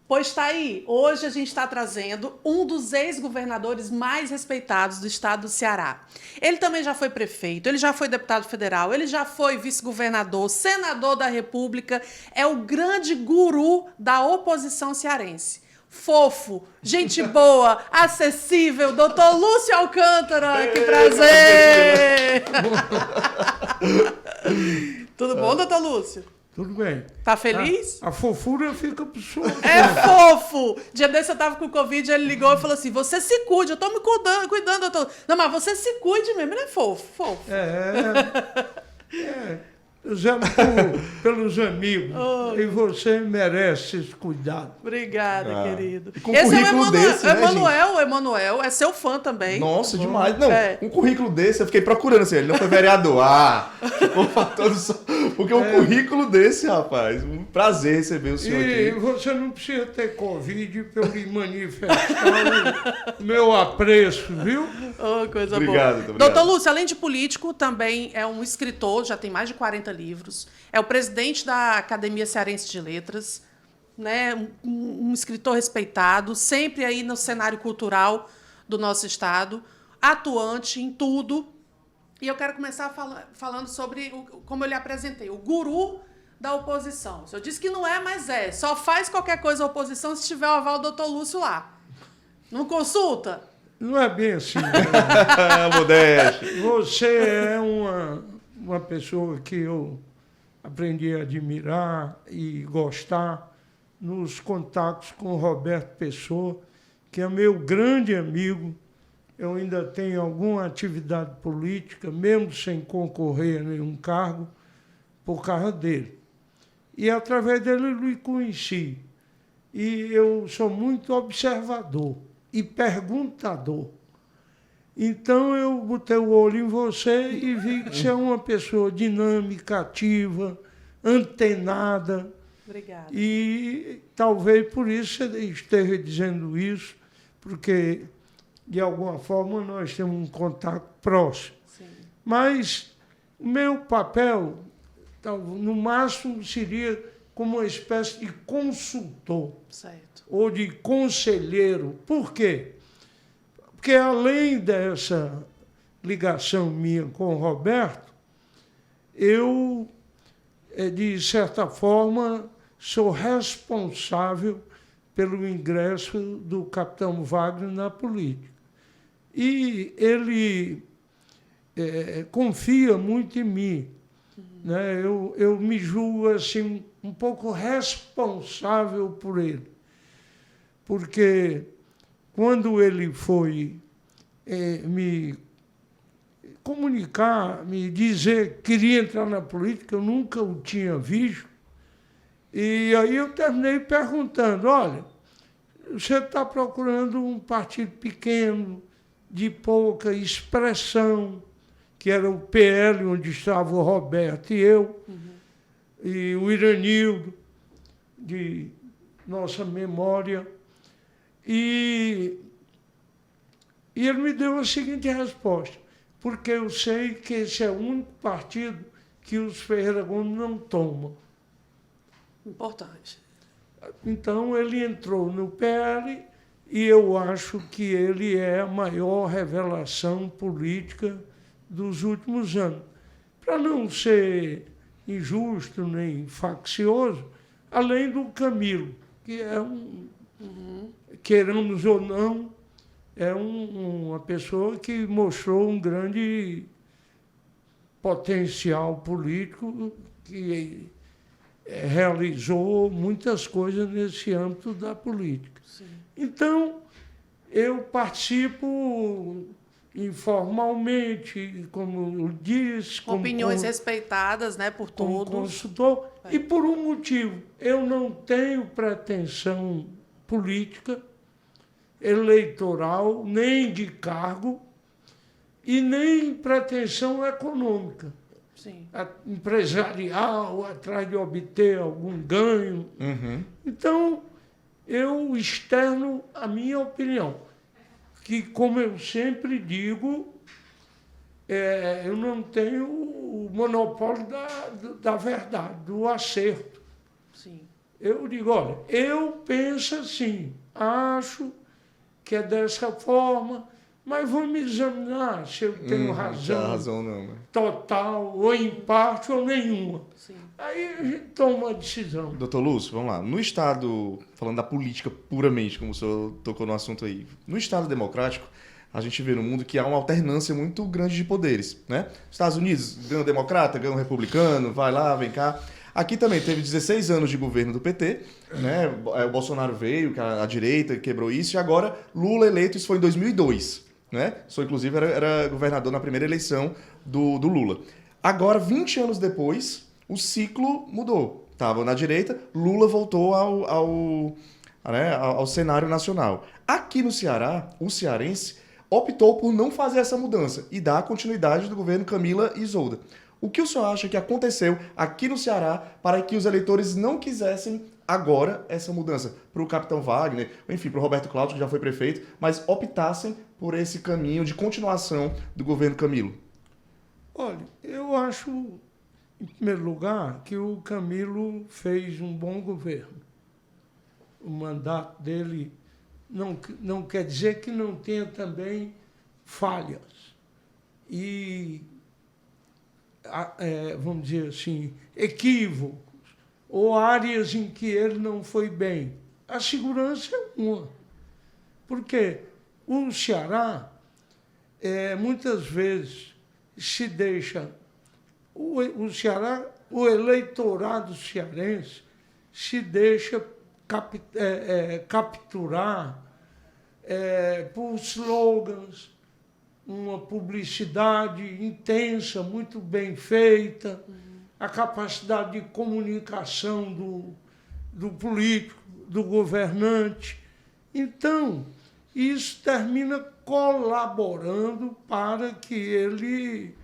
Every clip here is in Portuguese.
Pois está aí, hoje a gente está trazendo um dos ex-governadores mais respeitados do estado do Ceará. Ele também já foi prefeito, ele já foi deputado federal, ele já foi vice-governador, senador da República, é o grande guru da oposição cearense. Fofo, gente boa, acessível, doutor Lúcio Alcântara, que prazer! Tudo bom, doutor Lúcio? Tudo bem. Tá feliz? A fofura fica pro senhor. É fofo! Dia desse eu tava com o Covid, ele ligou e falou assim, você se cuide, eu tô me cuidando, doutor. Não, mas você se cuide mesmo, ele é fofo. Zelo pelos amigos. Oh. E você merece esse cuidado. Obrigada, querido. E com um currículo desse, né, Emanuel é seu fã também. Nossa, demais. Não, um currículo desse, eu fiquei procurando assim, ele não foi vereador. Porque um currículo desse, rapaz, um prazer receber o senhor aqui. E você não precisa ter Covid para eu lhe manifestar o meu apreço, viu? Oh, coisa obrigado, boa. Obrigado. Doutor Lúcio, além de político, também é um escritor, já tem mais de 40 livros, é o presidente da Academia Cearense de Letras, né? Um escritor respeitado, sempre aí no cenário cultural do nosso estado, atuante em tudo. E eu quero começar falando sobre, como eu lhe apresentei, o guru da oposição. O senhor disse que não é, mas é. Só faz qualquer coisa a oposição se tiver o aval do doutor Lúcio lá. Não consulta? Não é bem assim. Modéstia. Você é uma pessoa que eu aprendi a admirar e gostar nos contatos com o Roberto Pessoa, que é meu grande amigo. Eu ainda tenho alguma atividade política, mesmo sem concorrer a nenhum cargo, por causa dele. E através dele eu lhe conheci. E eu sou muito observador e perguntador. Então eu botei o olho em você e vi que você é uma pessoa dinâmica, ativa, antenada. Obrigada. E talvez por isso você esteja dizendo isso, porque de alguma forma nós temos um contato próximo. Sim. Mas o meu papel, no máximo, seria como uma espécie de consultor. Certo. Ou de conselheiro. Por quê? Porque além dessa ligação minha com o Roberto, eu, de certa forma, sou responsável pelo ingresso do capitão Wagner na política. E ele confia muito em mim. Né? Eu me julgo assim, um pouco responsável por ele. Porque quando ele foi me comunicar, me dizer que queria entrar na política, eu nunca o tinha visto. E aí eu terminei perguntando, olha, você está procurando um partido pequeno, de pouca expressão, que era o PL, onde estava o Roberto e eu, e o Iranildo, de nossa memória. E ele me deu a seguinte resposta, porque eu sei que esse é o único partido que os Ferreira Gomes não tomam. Importante. Então, ele entrou no PL e eu acho que ele é a maior revelação política dos últimos anos. Para não ser injusto nem faccioso, além do Camilo, que é queremos ou não, é uma pessoa que mostrou um grande potencial político, que realizou muitas coisas nesse âmbito da política. Sim. Então, eu participo informalmente, como eu disse... Com opiniões respeitadas, né, por todos. Como consultor, e por um motivo. Eu não tenho pretensão política, eleitoral, nem de cargo, e nem pretensão econômica. Sim. Empresarial, atrás de obter algum ganho. Então, eu externo a minha opinião, que, como eu sempre digo, eu não tenho o monopólio da verdade, do acerto. Sim. Eu digo, olha, eu penso assim, acho que é dessa forma, mas vamos examinar se eu tenho razão não, né? total, ou em parte, ou nenhuma. Sim. Aí a gente toma uma decisão. Doutor Lúcio, vamos lá. No Estado, falando da política puramente, como o senhor tocou no assunto aí, no Estado democrático, a gente vê no mundo que há uma alternância muito grande de poderes, né? Estados Unidos ganha um democrata, ganha um republicano, vai lá, vem cá. Aqui também teve 16 anos de governo do PT, né? O Bolsonaro veio, a direita quebrou isso, e agora Lula eleito, isso foi em 2002, né? Sou, inclusive, era governador na primeira eleição do Lula. Agora, 20 anos depois, o ciclo mudou. Estava na direita, Lula voltou ao cenário nacional. Aqui no Ceará, o cearense optou por não fazer essa mudança e dar continuidade do governo Camila Isolda. O que o senhor acha que aconteceu aqui no Ceará para que os eleitores não quisessem agora essa mudança? Para o capitão Wagner, enfim, para o Roberto Cláudio, que já foi prefeito, mas optassem por esse caminho de continuação do governo Camilo? Olha, eu acho, em primeiro lugar, que o Camilo fez um bom governo. O mandato dele não quer dizer que não tenha também falhas. E, vamos dizer assim, equívocos, ou áreas em que ele não foi bem. A segurança é uma. Porque o Ceará, muitas vezes, se deixa... O Ceará, o eleitorado cearense se deixa capturar por slogans, uma publicidade intensa, muito bem feita, a capacidade de comunicação do político, do governante. Então, isso termina colaborando para que ele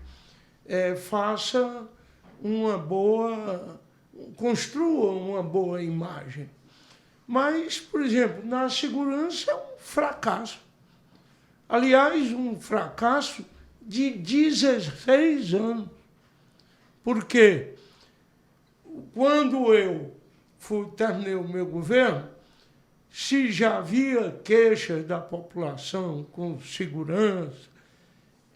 construa uma boa imagem. Mas, por exemplo, na segurança é um fracasso. Aliás, um fracasso de 16 anos. Porque quando eu terminei o meu governo, se já havia queixas da população com segurança,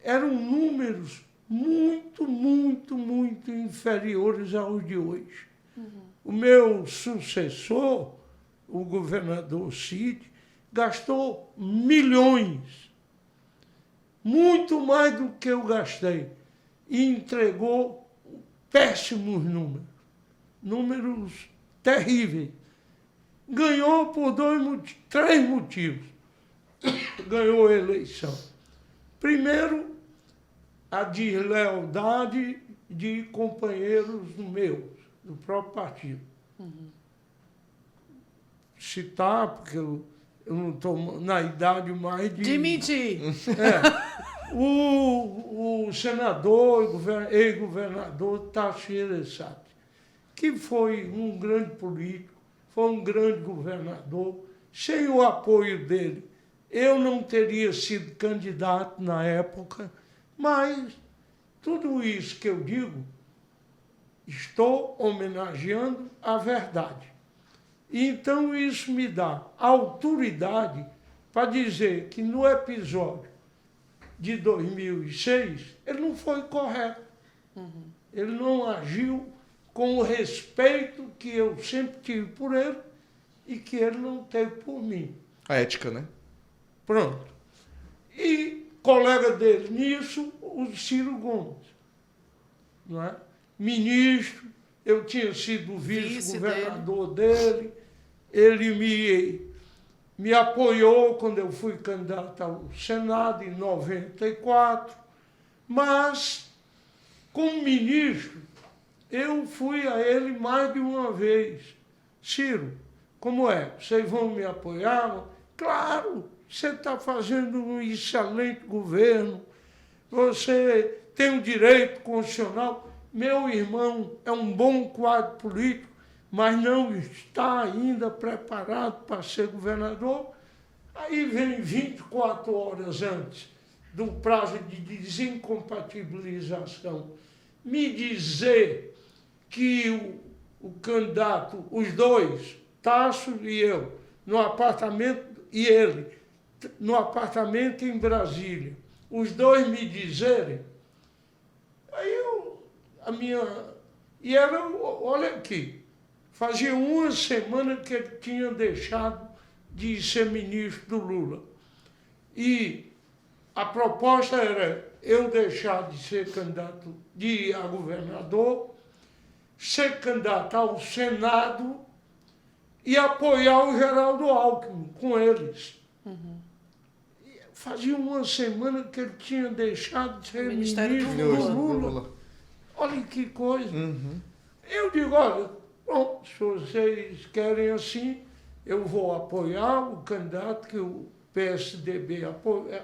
eram números muito, muito, muito inferiores aos de hoje. O meu sucessor, o governador Cid, gastou milhões, muito mais do que eu gastei, e entregou péssimos números terríveis. Ganhou por 3 motivos. Ganhou a eleição. Primeiro, a deslealdade de companheiros meus, do próprio partido. Citar, porque eu não estou na idade mais De mentir. O senador, ex-governador Tasso Gereissati, que foi um grande político, foi um grande governador. Sem o apoio dele, eu não teria sido candidato na época, mas tudo isso que eu digo, estou homenageando a verdade. Então isso me dá autoridade para dizer que no episódio de 2006, ele não foi correto. Ele não agiu com o respeito que eu sempre tive por ele e que ele não teve por mim. A ética, né? Pronto. E colega dele nisso, o Ciro Gomes. Não é? Ministro, eu tinha sido vice-governador dele, ele me apoiou quando eu fui candidato ao Senado em 94, mas, como ministro, eu fui a ele mais de uma vez. Ciro, como é? Vocês vão me apoiar? Claro, você está fazendo um excelente governo, você tem um direito constitucional. Meu irmão é um bom quadro político, mas não está ainda preparado para ser governador. Aí vem 24 horas antes do prazo de desincompatibilização me dizer que o candidato, os dois, Tasso e eu, no apartamento, e ele, no apartamento em Brasília. Os dois me dizerem, aí e era, olha aqui, fazia uma semana que ele tinha deixado de ser ministro do Lula. E a proposta era eu deixar de ser candidato a governador, ser candidato ao Senado e apoiar o Geraldo Alckmin com eles. Uhum. Fazia uma semana que ele tinha deixado de ser Ministério ministro do do Lula. Olha que coisa. Eu digo, olha, bom, se vocês querem assim, eu vou apoiar o candidato que o PSDB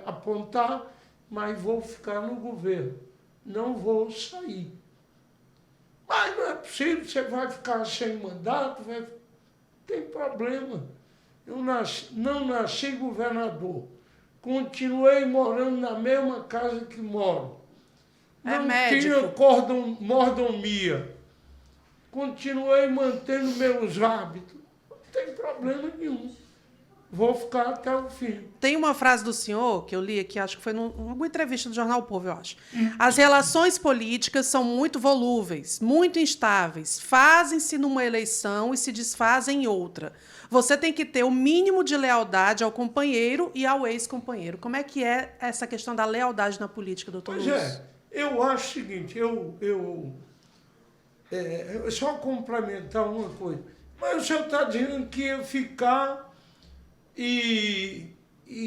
apontar, mas vou ficar no governo. Não vou sair. Mas não é possível, você vai ficar sem mandato, tem problema. Eu não nasci governador. Continuei morando na mesma casa que moro. Não tinha mordomia. Continuei mantendo meus hábitos. Não tem problema nenhum. Vou ficar até o fim. Tem uma frase do senhor que eu li aqui, acho que foi numa entrevista do Jornal O Povo, eu acho. As relações políticas são muito volúveis, muito instáveis. Fazem-se numa eleição e se desfazem em outra. Você tem que ter o mínimo de lealdade ao companheiro e ao ex-companheiro. Como é que é essa questão da lealdade na política, doutor Lúcio? Pois é, eu acho o seguinte, só complementar uma coisa. Mas o senhor está dizendo que ia ficar e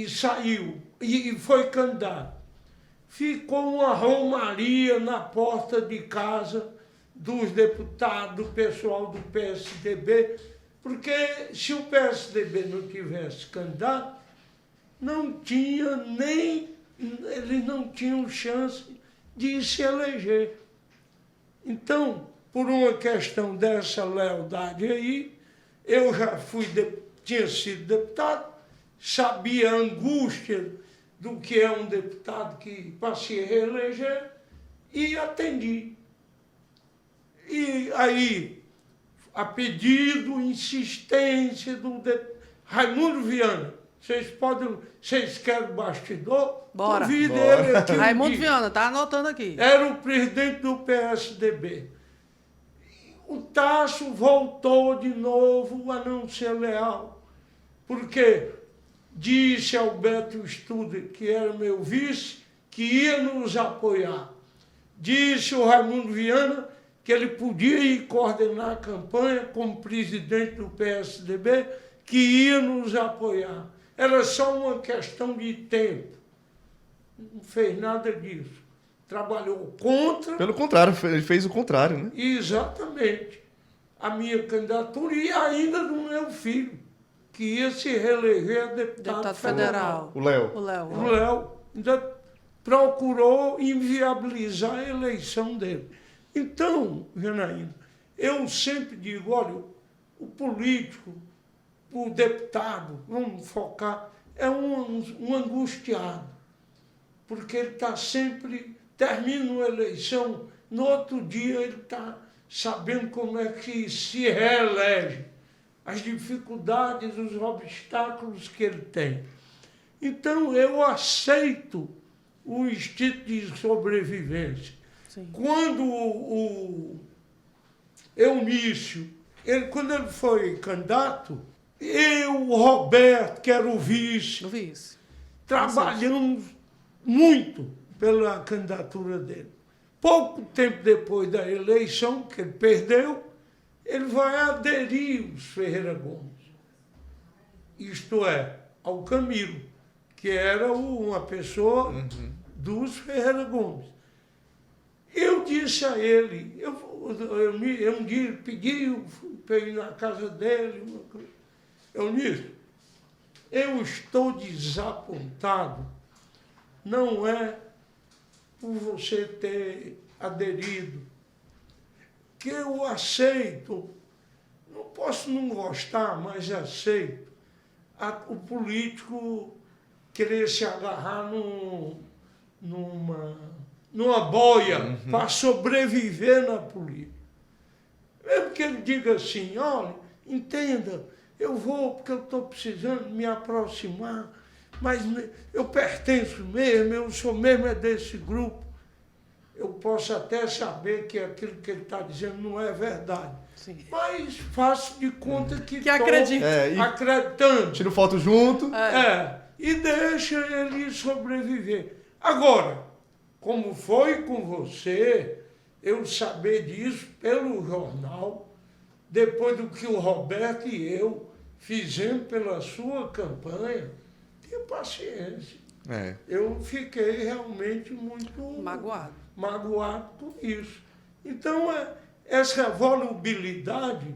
saiu, e foi candidato. Ficou uma romaria na porta de casa dos deputados, do pessoal do PSDB, porque se o PSDB não tivesse candidato, eles não tinham chance de se eleger. Então, por uma questão dessa lealdade aí, eu já tinha sido deputado, sabia a angústia do que é um deputado para se reeleger e atendi. E aí, a pedido, insistência do Raimundo Viana, vocês querem bastidor? Bora. Convide ele aqui. Raimundo Viana, tá anotando aqui. Era o presidente do PSDB. O Tasso voltou de novo a não ser leal, porque disse ao Beto Studer, que era meu vice, que ia nos apoiar. Disse o Raimundo Viana que ele podia ir coordenar a campanha como presidente do PSDB, que ia nos apoiar. Era só uma questão de tempo. Não fez nada disso. Trabalhou contra... Pelo contrário, ele fez o contrário, né? Exatamente. A minha candidatura e ainda do meu filho, que ia se reeleger a deputado federal. O Léo. O Léo. O Léo ainda procurou inviabilizar a eleição dele. Então, Janaína, eu sempre digo, olha, o político, o deputado, vamos focar, é um angustiado, porque ele está sempre, termina uma eleição, no outro dia ele está sabendo como é que se reelege, as dificuldades, os obstáculos que ele tem. Então, eu aceito o instinto de sobrevivência. Sim. Quando o Eunício, quando ele foi candidato, o Roberto, que era o vice, trabalhamos muito pela candidatura dele. Pouco tempo depois da eleição, que ele perdeu, ele vai aderir aos Ferreira Gomes. Isto é, ao Camilo, que era uma pessoa dos Ferreira Gomes. Eu disse a ele, eu um dia pedi para ir na casa dele, Eunício, eu estou desapontado, não é por você ter aderido, que eu aceito, não posso não gostar, mas aceito, o político querer se agarrar numa boia para sobreviver na política. Mesmo que ele diga assim, olha, entenda, eu vou porque eu estou precisando me aproximar, mas eu pertenço mesmo, eu sou mesmo desse grupo. Eu posso até saber que aquilo que ele está dizendo não é verdade. Sim. Mas faço de conta que estou acredita. acreditando. Tiro foto junto. E deixa ele sobreviver. Agora, como foi com você, eu saber disso pelo jornal, depois do que o Roberto e eu fizemos pela sua campanha, tenha paciência. Eu fiquei realmente muito magoado com isso. Então, essa volubilidade,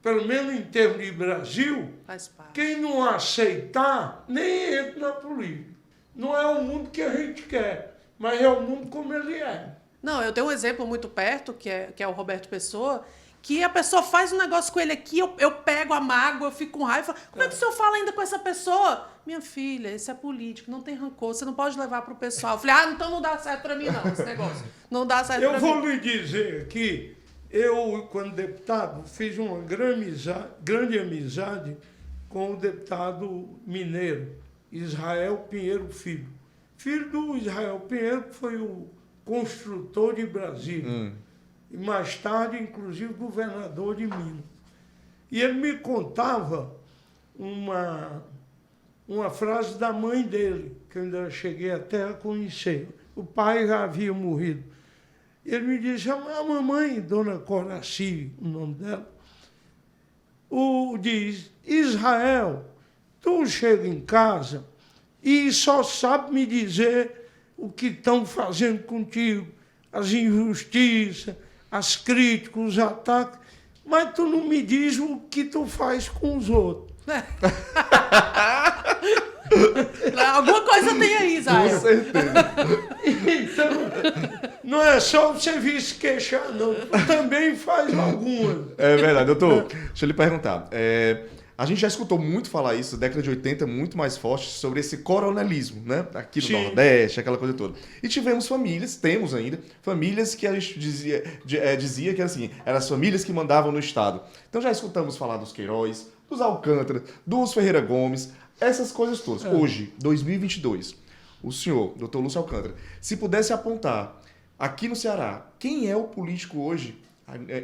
pelo menos em termos de Brasil, faz parte. Quem não aceitar, nem entra na política. Não é o mundo que a gente quer, mas é o mundo como ele é. Não, eu tenho um exemplo muito perto, que é o Roberto Pessoa, que a pessoa faz um negócio com ele aqui, eu pego a mágoa, eu fico com raiva. Como é que o senhor fala ainda com essa pessoa? Minha filha, isso é político, não tem rancor, você não pode levar para o pessoal. Eu falei, então não dá certo para mim não, esse negócio. Não dá certo para mim. Eu vou lhe dizer que eu, quando deputado, fiz uma grande amizade com o deputado mineiro, Israel Pinheiro Filho. Filho do Israel Pinheiro, que foi o construtor de Brasília. E mais tarde, inclusive, governador de Minas. E ele me contava uma frase da mãe dele, que eu ainda cheguei até a conhecer. O pai já havia morrido. Ele me disse, a mamãe, Dona Coraci, o nome dela, diz, Israel, tu chega em casa e só sabe me dizer o que estão fazendo contigo, as injustiças, as críticas, os ataques, mas tu não me diz o que tu faz com os outros. Alguma coisa tem aí, Zé. Com certeza. Então, não é só você vir se queixar, não. Também faz algumas. É verdade, doutor. Deixa eu lhe perguntar. A gente já escutou muito falar isso, na década de 80, muito mais forte, sobre esse coronelismo, né? Aqui no Nordeste, aquela coisa toda. E tivemos famílias, temos ainda, famílias que a gente dizia que assim, eram as famílias que mandavam no Estado. Então já escutamos falar dos Queiroz, dos Alcântara, dos Ferreira Gomes, essas coisas todas. Hoje, 2022, o senhor, doutor Lúcio Alcântara, se pudesse apontar aqui no Ceará, quem é o político hoje,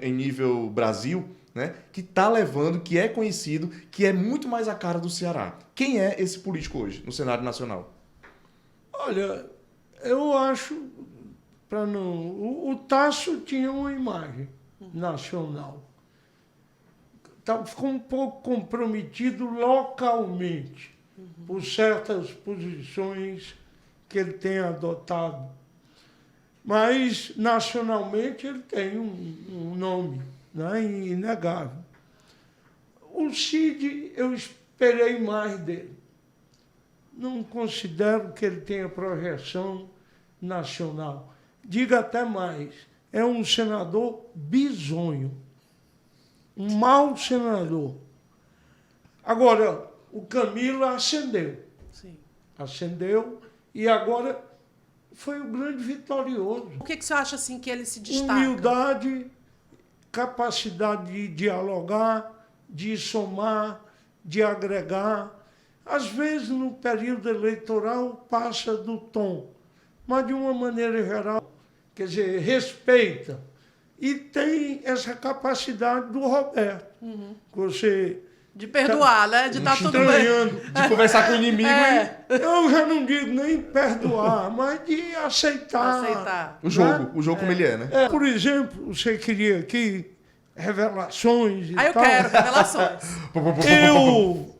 em nível Brasil, né, que está levando, que é conhecido, que é muito mais a cara do Ceará? Quem é esse político hoje, no cenário nacional? Olha, eu acho, o Tasso tinha uma imagem nacional. Ficou um pouco comprometido localmente por certas posições que ele tem adotado. Mas, nacionalmente, ele tem um nome, né, inegável. O Cid, eu esperei mais dele. Não considero que ele tenha projeção nacional. Digo até mais, é um senador bizonho, um mau senador. Agora, o Camilo ascendeu. Sim. Ascendeu e agora foi o grande vitorioso. O que você acha assim que ele se destaca? Humildade, capacidade de dialogar, de somar, de agregar. Às vezes, no período eleitoral, passa do tom, mas de uma maneira geral, quer dizer, respeita. E tem essa capacidade do Roberto. Você de perdoar, né? De estar tudo bem. De conversar com o inimigo. Eu já não digo nem perdoar, mas de aceitar. O jogo como ele é, né? Por exemplo, você queria aqui revelações e tal. Eu quero revelações. Eu,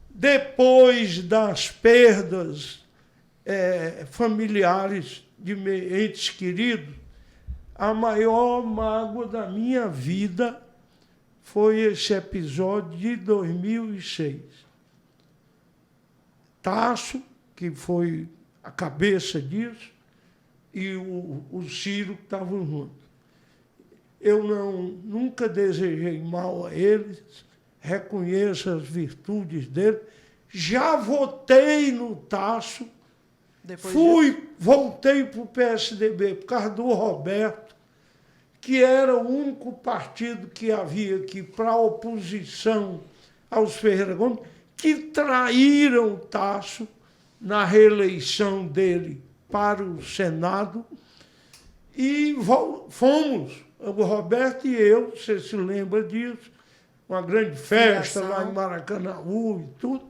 depois das perdas familiares de entes queridos, a maior mágoa da minha vida foi esse episódio de 2006. Tasso, que foi a cabeça disso, e o Ciro que estavam juntos. Eu nunca desejei mal a eles, reconheço as virtudes dele, já votei no Tasso, voltei para o PSDB por causa do Roberto, que era o único partido que havia aqui para a oposição aos Ferreira Gomes, que traíram Tasso na reeleição dele para o Senado, e fomos, o Roberto e eu, você se lembra disso, uma grande festa lá em Maracanãú e tudo.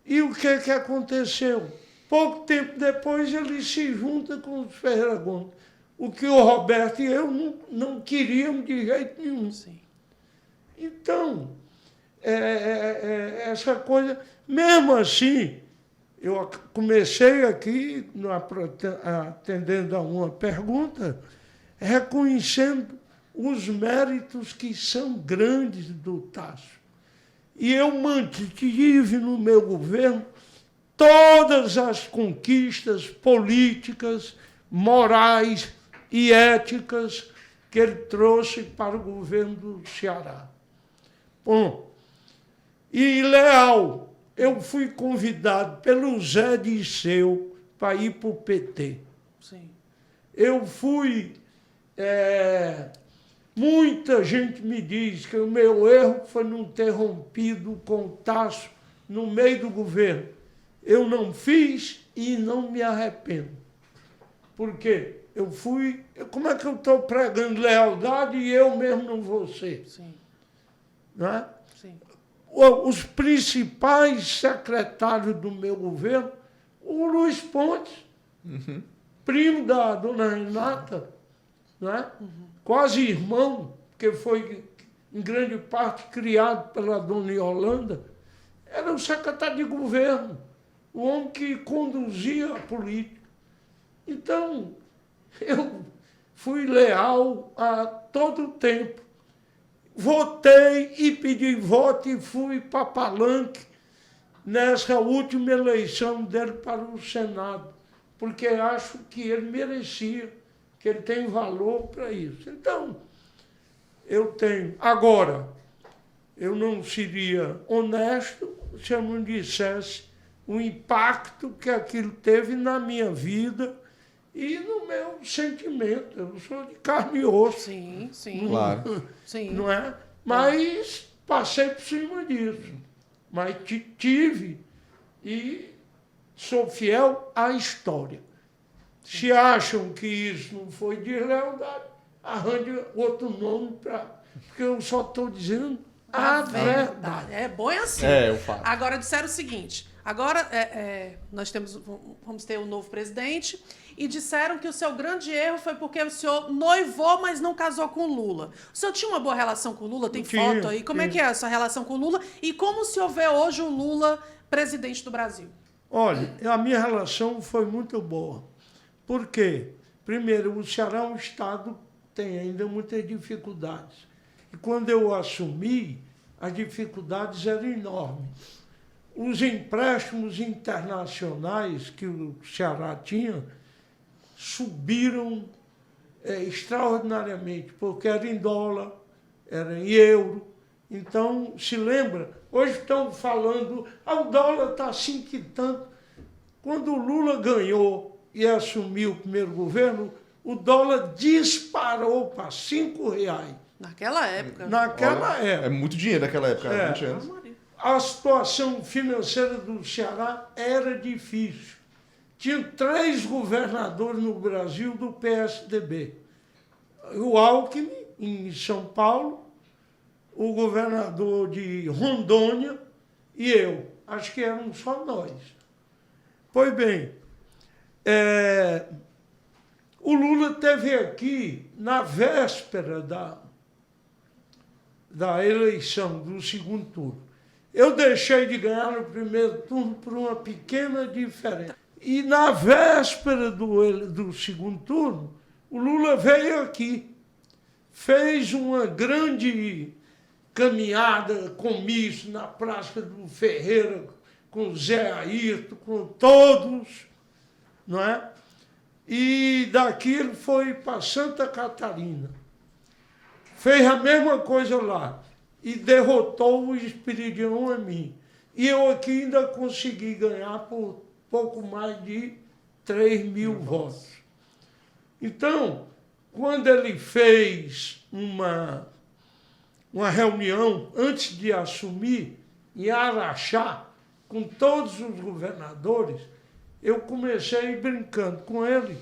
E o que aconteceu? Pouco tempo depois ele se junta com os Ferreira Gomes, o que o Roberto e eu não queríamos de jeito nenhum. Sim. Então, essa coisa, mesmo assim, eu comecei aqui, atendendo a uma pergunta, reconhecendo os méritos que são grandes do Tasso. E eu mantive no meu governo todas as conquistas políticas, morais e éticas que ele trouxe para o governo do Ceará. Bom, e leal, eu fui convidado pelo Zé Disseu para ir para o PT. Sim. Eu fui... muita gente me diz que o meu erro foi não ter rompido com o Tasso no meio do governo. Eu não fiz e não me arrependo. Por quê? Eu fui... Como é que eu estou pregando lealdade e eu mesmo não vou ser? Sim. Não é? Sim. Os principais secretários do meu governo, o Luiz Pontes, primo da dona Renata, não é? Quase irmão, porque foi, em grande parte, criado pela dona Yolanda, era o secretário de governo, o homem que conduzia a política. Então, eu fui leal a todo o tempo. Votei e pedi voto e fui para Palanque nessa última eleição dele para o Senado, porque acho que ele merecia, que ele tem valor para isso. Então, eu tenho. Agora, eu não seria honesto se eu não dissesse o impacto que aquilo teve na minha vida e no meu sentimento. Eu sou de carne e osso. Sim, sim. Claro. Sim. Não é? Mas passei por cima disso. Mas tive e sou fiel à história. Se acham que isso não foi deslealdade, arranje outro nome para... Porque eu só estou dizendo a verdade. É bom assim. É, o fato. Agora, disseram o seguinte, agora nós vamos ter um novo presidente e disseram que o seu grande erro foi porque o senhor noivou, mas não casou com o Lula. O senhor tinha uma boa relação com o Lula? Tem foto aí? Como é que é essa relação com o Lula? E como o senhor vê hoje o Lula presidente do Brasil? Olha, a minha relação foi muito boa. Por quê? Primeiro, o Ceará é um estado que tem ainda muitas dificuldades. E quando eu assumi, as dificuldades eram enormes. Os empréstimos internacionais que o Ceará tinha subiram extraordinariamente, porque era em dólar, era em euro. Então, se lembra, hoje estão falando, o dólar está assim que tanto. Quando o Lula ganhou e assumiu o primeiro governo, o dólar disparou para R$5. Naquela época. Naquela época. É muito dinheiro naquela época, 20 anos. A situação financeira do Ceará era difícil. Tinha 3 governadores no Brasil do PSDB. O Alckmin, em São Paulo, o governador de Rondônia e eu. Acho que éramos só nós. Pois bem, o Lula esteve aqui na véspera da eleição, do segundo turno. Eu deixei de ganhar no primeiro turno por uma pequena diferença. E na véspera do segundo turno, o Lula veio aqui, fez uma grande caminhada, comício na Praça do Ferreira, com o Zé Ayrton, com todos, não é? E daqui ele foi para Santa Catarina. Fez a mesma coisa lá e derrotou o Espiridião a mim. E eu aqui ainda consegui ganhar por pouco mais de 3.000 votos. Então, quando ele fez uma reunião antes de assumir em Araxá, com todos os governadores, eu comecei brincando com ele,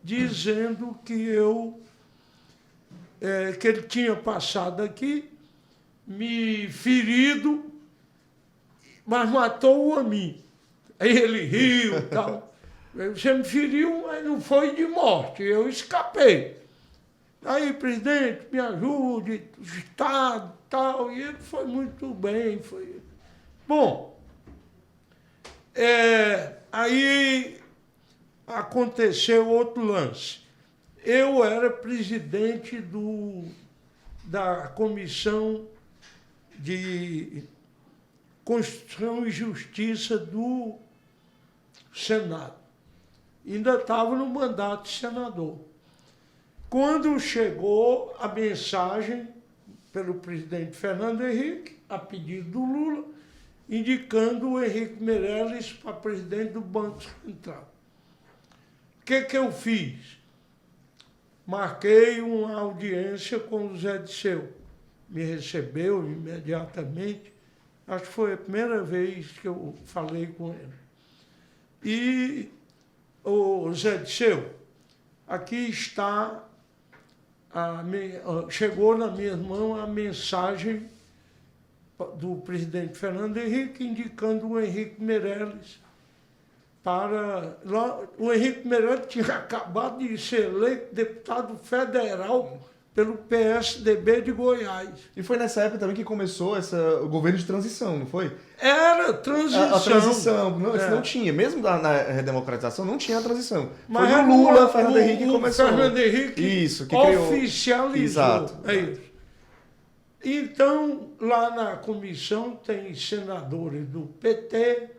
dizendo que que ele tinha passado aqui, me ferido, mas matou a mim. Aí ele riu e tal. Você me feriu, mas não foi de morte, eu escapei. Aí, presidente, me ajude, o Estado e tal. E ele foi muito bem. Bom, aí aconteceu outro lance. Eu era presidente da Comissão de Constituição e Justiça do Senado. Ainda estava no mandato de senador. Quando chegou a mensagem pelo presidente Fernando Henrique, a pedido do Lula, indicando o Henrique Meirelles para presidente do Banco Central. O que eu fiz? Marquei uma audiência com o Zé Disseu. Me recebeu imediatamente. Acho que foi a primeira vez que eu falei com ele. E o Zé Disseu, aqui está, chegou na minha mão a mensagem do presidente Fernando Henrique indicando o Henrique Meirelles para... O Henrique Meirelles tinha acabado de ser eleito deputado federal pelo PSDB de Goiás. E foi nessa época também que começou o governo de transição, não foi? Era transição. A transição, não tinha. Mesmo na redemocratização, não tinha a transição. Mas foi o Lula, Fernando Henrique começou. Fernando Henrique isso, que criou. Oficializou. Exato. É isso. Então, lá na comissão tem senadores do PT,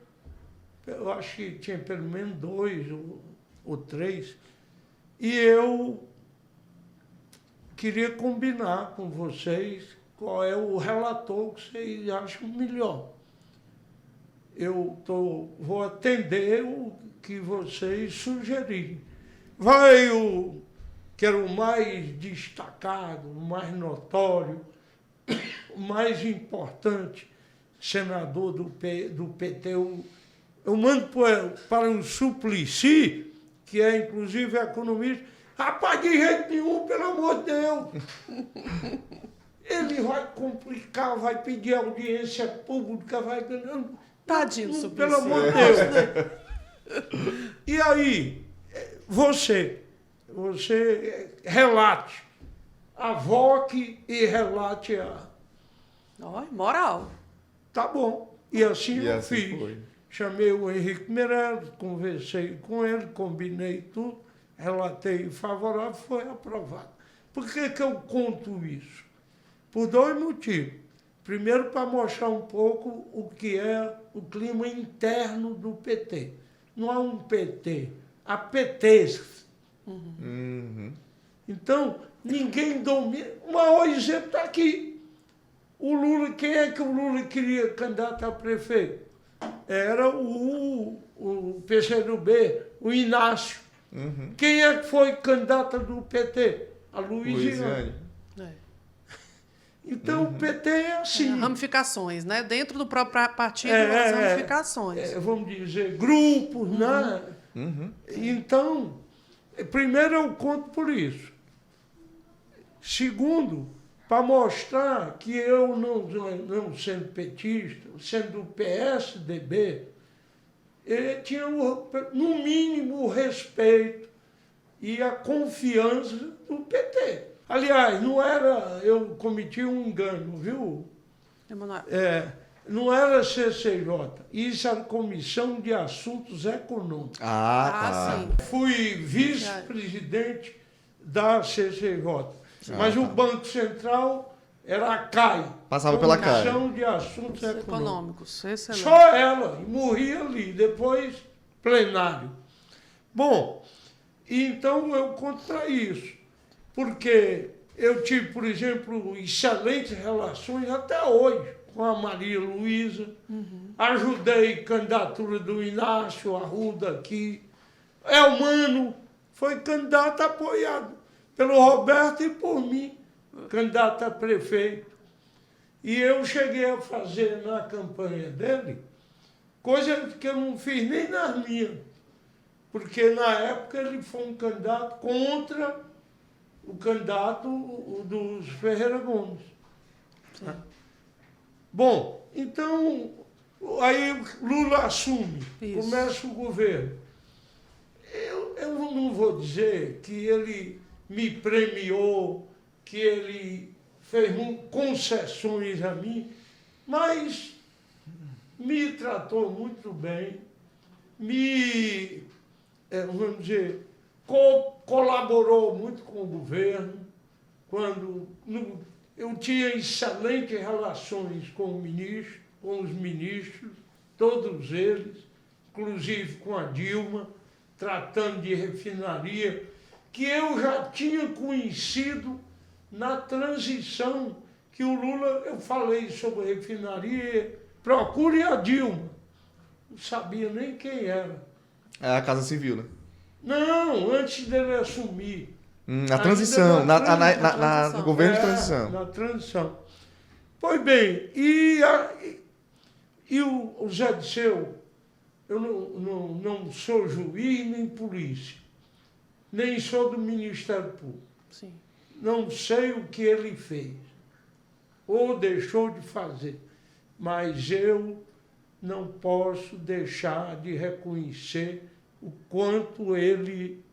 eu acho que tinha pelo menos 2 ou 3, e eu queria combinar com vocês qual é o relator que vocês acham melhor. Eu vou atender o que vocês sugerirem. Vai que era o mais destacado, o mais notório, o mais importante senador do PT. Eu mando para um Suplicy, que é inclusive economista. Rapaz, de jeito nenhum, pelo amor de Deus. Ele vai complicar, vai pedir audiência pública, vai... Tadinho do Suplicy. Pelo amor de Deus. E aí, você relate, avoque e relate moral. Tá bom. E assim eu assim fiz. Foi. Chamei o Henrique Meirelles, conversei com ele, combinei tudo, relatei favorável, foi aprovado. Por que eu conto isso? Por 2 motivos. Primeiro, para mostrar um pouco o que é o clima interno do PT. Não há um PT, há PTs. Uhum. Então, ninguém domina. O maior exemplo está aqui. O Lula, quem é que o Lula queria candidato a prefeito? Era o PCdoB, o Inácio. Uhum. Quem é que foi candidata do PT? A Luiziane. Então, o PT é assim. Ramificações, né? Dentro do próprio partido, as ramificações. Vamos dizer, grupos, né? Uhum. Então, primeiro eu conto por isso. Segundo, para mostrar que eu não sendo petista, sendo do PSDB, ele tinha, no mínimo, o respeito e a confiança do PT. Aliás, eu cometi um engano, viu? Emanuel. Não era CCJ, isso era Comissão de Assuntos Econômicos. Tá. Sim. Fui vice-presidente da CCJ, mas o Banco Central era a CAI. Passava pela CAI. Comissão de Assuntos Econômicos. Excelente. Só ela, e morria ali, depois plenário. Bom, então eu contra isso, porque eu tive, por exemplo, excelentes relações até hoje com a Maria Luísa, ajudei a candidatura do Inácio Arruda aqui, Elmano foi candidato apoiado pelo Roberto e por mim, candidato a prefeito. E eu cheguei a fazer na campanha dele coisa que eu não fiz nem nas minhas, porque na época ele foi um candidato contra o candidato dos Ferreira Gomes. Sim. Bom, então, aí Lula assume, isso. Começa o governo. Eu não vou dizer que ele me premiou, que ele fez concessões a mim, mas me tratou muito bem, vamos dizer, colaborou muito com o governo, quando eu tinha excelentes relações com os ministros, todos eles, inclusive com a Dilma, tratando de refinaria, que eu já tinha conhecido na transição, que o Lula, eu falei sobre refinaria, procure a Dilma. Não sabia nem quem era. É a Casa Civil, né? Não, antes dele assumir. Na transição, no governo de transição. Na transição. Pois bem, e o Zé Disseu, eu não sou juiz nem polícia, nem sou do Ministério Público. Sim. Não sei o que ele fez, ou deixou de fazer, mas eu não posso deixar de reconhecer o quanto ele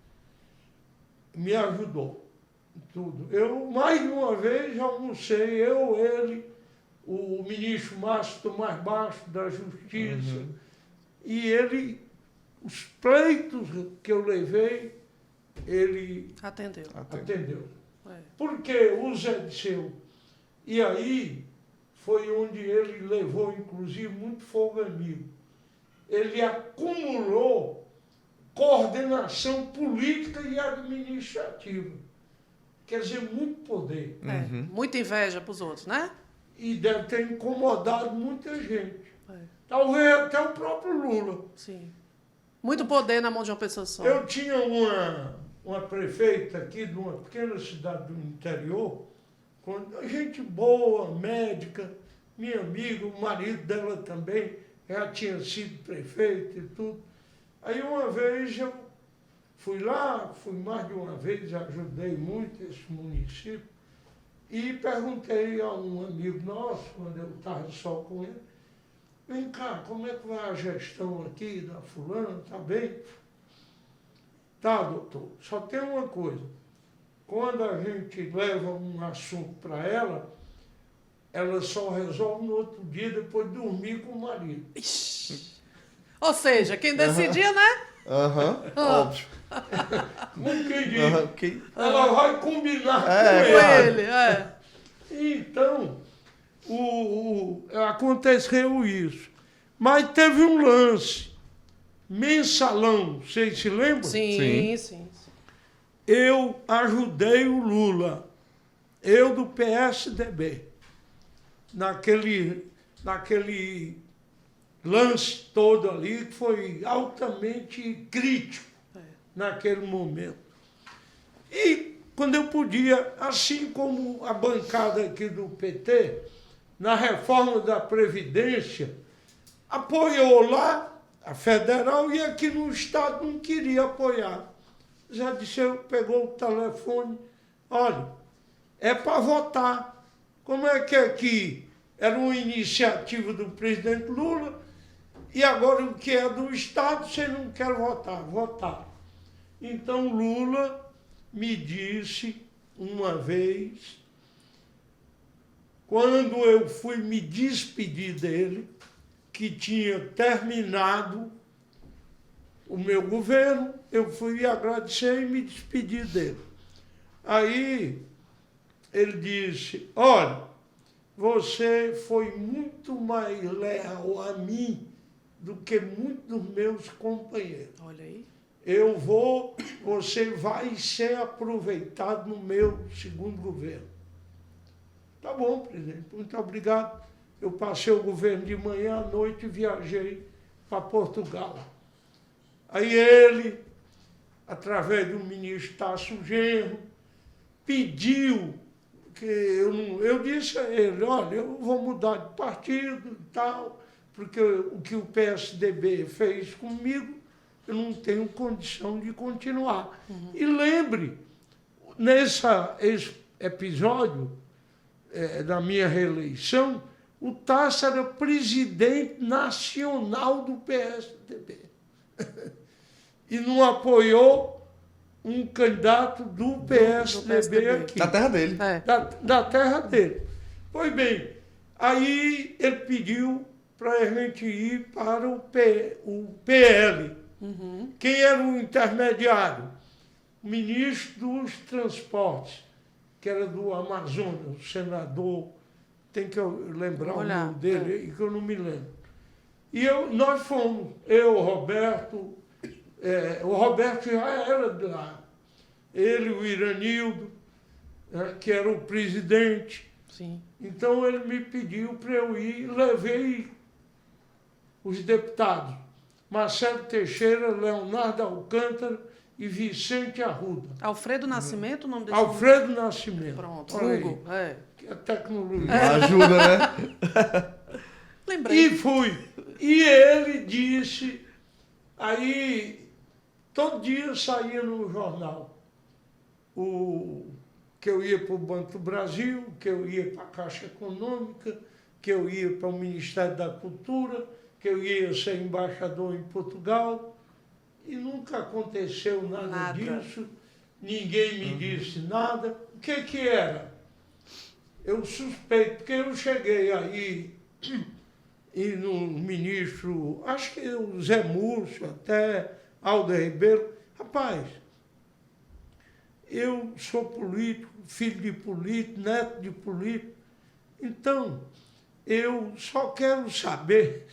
me ajudou em tudo. Eu, mais de uma vez, almocei, ele, o ministro Márcio Tomás Baixo, da Justiça, e ele, os pleitos que eu levei, ele atendeu. É. Porque o Zé Disseu, e aí foi onde ele levou, inclusive, muito fogo amigo. Ele acumulou coordenação política e administrativa. Quer dizer, muito poder. Muita inveja para os outros, né? E deve ter incomodado muita gente. Talvez até o próprio Lula. Sim. Muito poder na mão de uma pessoa só. Eu tinha uma prefeita aqui de uma pequena cidade do interior, gente boa, médica, minha amiga, o marido dela também já tinha sido prefeito e tudo. Aí uma vez eu fui lá, fui mais de uma vez, ajudei muito esse município, e perguntei a um amigo nosso, quando eu estava só com ele, vem cá, como é que vai a gestão aqui da fulana, tá bem? Tá, doutor, só tem uma coisa, quando a gente leva um assunto para ela só resolve no outro dia, depois de dormir com o marido. Ixi. Ou seja, quem decidia, né? Óbvio. Como quem diz, ela vai combinar com ele. Então, aconteceu isso. Mas teve um lance, mensalão, vocês se lembram? Sim. Eu ajudei o Lula, eu do PSDB, naquele lance todo ali, que foi altamente crítico naquele momento. E quando eu podia, assim como a bancada aqui do PT, na reforma da Previdência, apoiou lá a federal e aqui no Estado não queria apoiar. Já disse, pegou o telefone, olha, é para votar. Como é que aqui era uma iniciativa do presidente Lula e agora o que é do Estado, você não quer votar? Votar. Então Lula me disse uma vez, quando eu fui me despedir dele, que tinha terminado o meu governo, eu fui agradecer e me despedir dele. Aí ele disse, olha, você foi muito mais leal a mim do que muitos dos meus companheiros. Olha aí. Você vai ser aproveitado no meu segundo governo. Tá bom, presidente, muito obrigado. Eu passei o governo de manhã à noite e viajei para Portugal. Aí ele, através do ministro Tasso Genro, pediu porque eu disse a ele, olha, eu vou mudar de partido e tal, porque o que o PSDB fez comigo, eu não tenho condição de continuar. E lembre, nesse episódio da minha reeleição, o Tasso era presidente nacional do PSDB. E não apoiou um candidato do PSDB aqui. Da terra dele. Da terra dele. Pois bem, aí ele pediu para a gente ir para o PL. Quem era o intermediário? O ministro dos Transportes, que era do Amazonas, o senador, tem que eu lembrar o nome dele, que eu não me lembro. E nós fomos, o Roberto já era de lá, ele, o Iranildo, que era o presidente. Sim. Então ele me pediu para eu ir, levei os deputados, Marcelo Teixeira, Leonardo Alcântara e Vicente Arruda. Alfredo Nascimento, o nome desse Alfredo Nascimento. Pronto, Olha aí, Hugo. que a tecnologia. Ajuda, né? Lembrei. E fui. E ele disse, aí todo dia saía no jornal que eu ia para o Banco do Brasil, que eu ia para a Caixa Econômica, que eu ia para o Ministério da Cultura, que eu ia ser embaixador em Portugal. E nunca aconteceu nada disso, ninguém me disse nada. O que era? Eu suspeito, porque eu cheguei aí e no ministro, acho que o Zé Múcio, até Aldo Ribeiro, rapaz, eu sou político, filho de político, neto de político, então eu só quero saber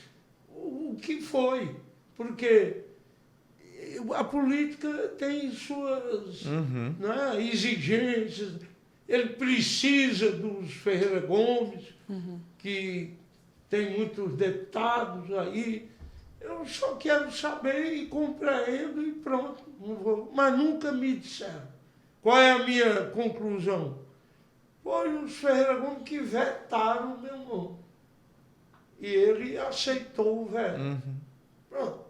o que foi, porque a política tem suas exigências, ele precisa dos Ferreira Gomes, que tem muitos deputados aí. Eu só quero saber e compreendo e pronto. Não vou. Mas nunca me disseram. Qual é a minha conclusão? Foi os Ferreira Gomes que vetaram o meu nome. E ele aceitou o veto. Pronto.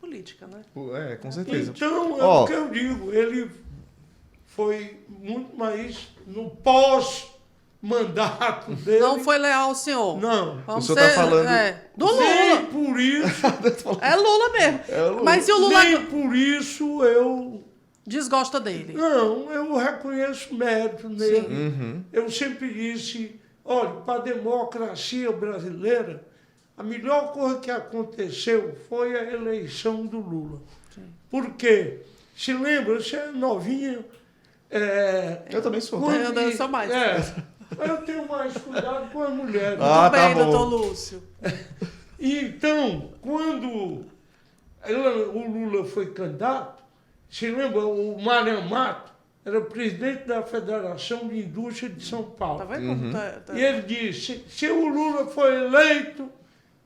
Política, né? Com certeza. Então, é o que eu digo, ele foi muito mais no pós-mandato dele. Não foi leal ao senhor. Não. O senhor está falando... do Lula. Nem por isso... É Lula mesmo. Lula. Mas e o Lula... Nem por isso eu... Desgosta dele. Não, eu reconheço mérito nele. Eu sempre disse, olha, para a democracia brasileira, a melhor coisa que aconteceu foi a eleição do Lula. Sim. Por quê? Se lembra, você é novinha... eu também sou. Eu sou mais. Eu tenho mais cuidado com as mulheres. Muito bem, doutor Lúcio. Então, quando o Lula foi candidato, se lembra, o Mário Mato era presidente da Federação de Indústria de São Paulo. Tá vendo? E ele disse, se o Lula for eleito,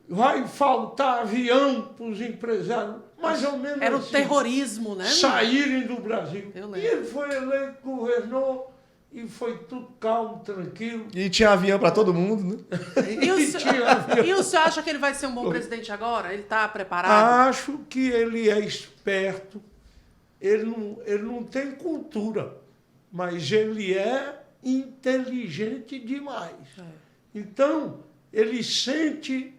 vai faltar avião para os empresários. Mais ou menos era assim, o terrorismo, né? Saírem do Brasil. Eu lembro. E ele foi eleito, governou, e foi tudo calmo, tranquilo. E tinha avião para todo mundo, né? E o senhor acha que ele vai ser um bom presidente agora? Ele está preparado? Acho que ele é esperto. Ele não tem cultura, mas ele é inteligente demais. Então, ele sente...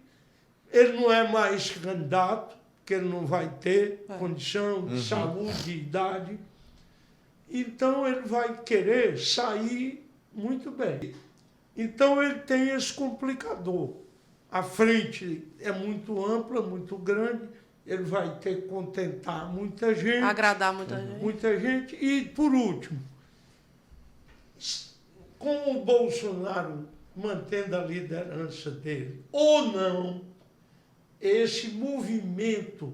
Ele não é mais candidato, porque ele não vai ter condição de saúde, de idade. Então, ele vai querer sair muito bem. Então, ele tem esse complicador. A frente é muito ampla, muito grande. Ele vai ter que contentar muita gente. Agradar muita gente. Muita gente. E, por último, com o Bolsonaro mantendo a liderança dele, ou não, esse movimento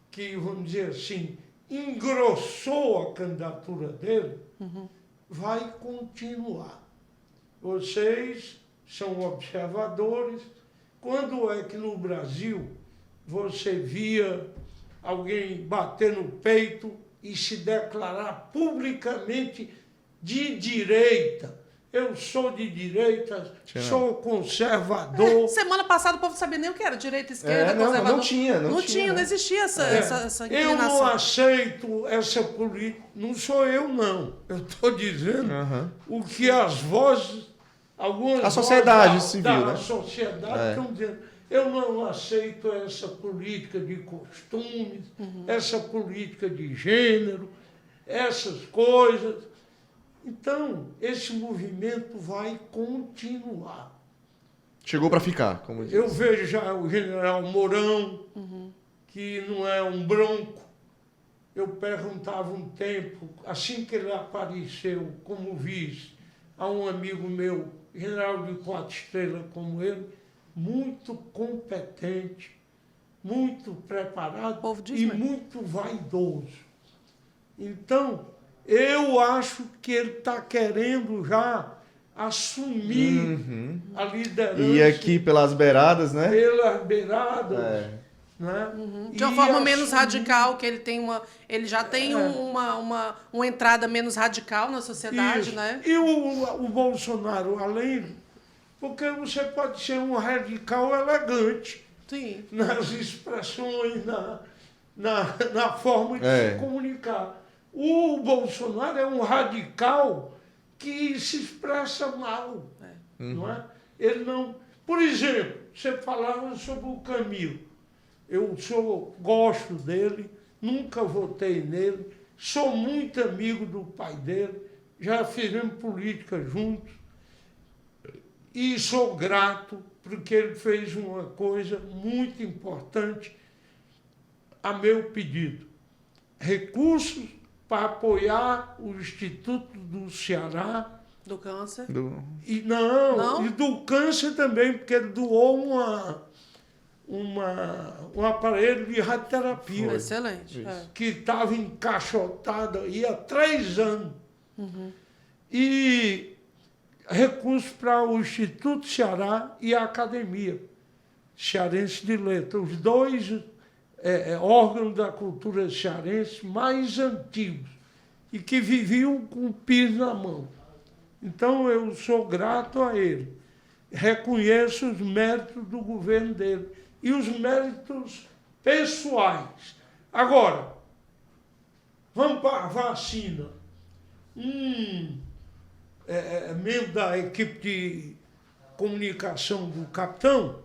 que, vamos dizer assim, engrossou a candidatura dele, vai continuar. Vocês são observadores. Quando é que no Brasil você via alguém bater no peito e se declarar publicamente de direita. Eu sou de direita, sou conservador. Semana passada o povo não sabia nem o que era direita, esquerda, conservador. Não tinha, Não existia essa Eu inclinação. não aceito essa política. Não sou eu, não. Eu estou dizendo o que as vozes, algumas a sociedade vozes civil, da né? sociedade estão dizendo. Eu não aceito essa política de costumes, essa política de gênero, essas coisas. Então, esse movimento vai continuar. Chegou para ficar, como diz. Eu vejo já o general Mourão, que não é um bronco. Eu perguntava um tempo, assim que ele apareceu como vice, a um amigo meu, general de 4 estrelas como ele, muito competente, muito preparado e muito vaidoso. Então, eu acho que ele está querendo já assumir a liderança. E aqui pelas beiradas, né? Pelas beiradas. Né? De uma forma menos radical, que ele já tem uma entrada menos radical na sociedade, isso. né? E o Bolsonaro, além... Porque você pode ser um radical elegante. Sim. Nas expressões, na forma de se comunicar. O Bolsonaro é um radical que se expressa mal. Não é? Ele não... Por exemplo, você falava sobre o Camilo. Eu gosto dele, nunca votei nele, sou muito amigo do pai dele, já fizemos política juntos e sou grato porque ele fez uma coisa muito importante a meu pedido. Recursos para apoiar o Instituto do Ceará. Do câncer. E e do câncer também, porque ele doou um aparelho de radioterapia. Excelente. Que estava encaixotado aí há 3 anos. E recursos para o Instituto Ceará e a Academia Cearense de Letras, os dois órgãos da cultura cearense mais antigos e que viviam com o piso na mão. Então, eu sou grato a ele. Reconheço os méritos do governo dele e os méritos pessoais. Agora, vamos para a vacina. Membro da equipe de comunicação do capitão,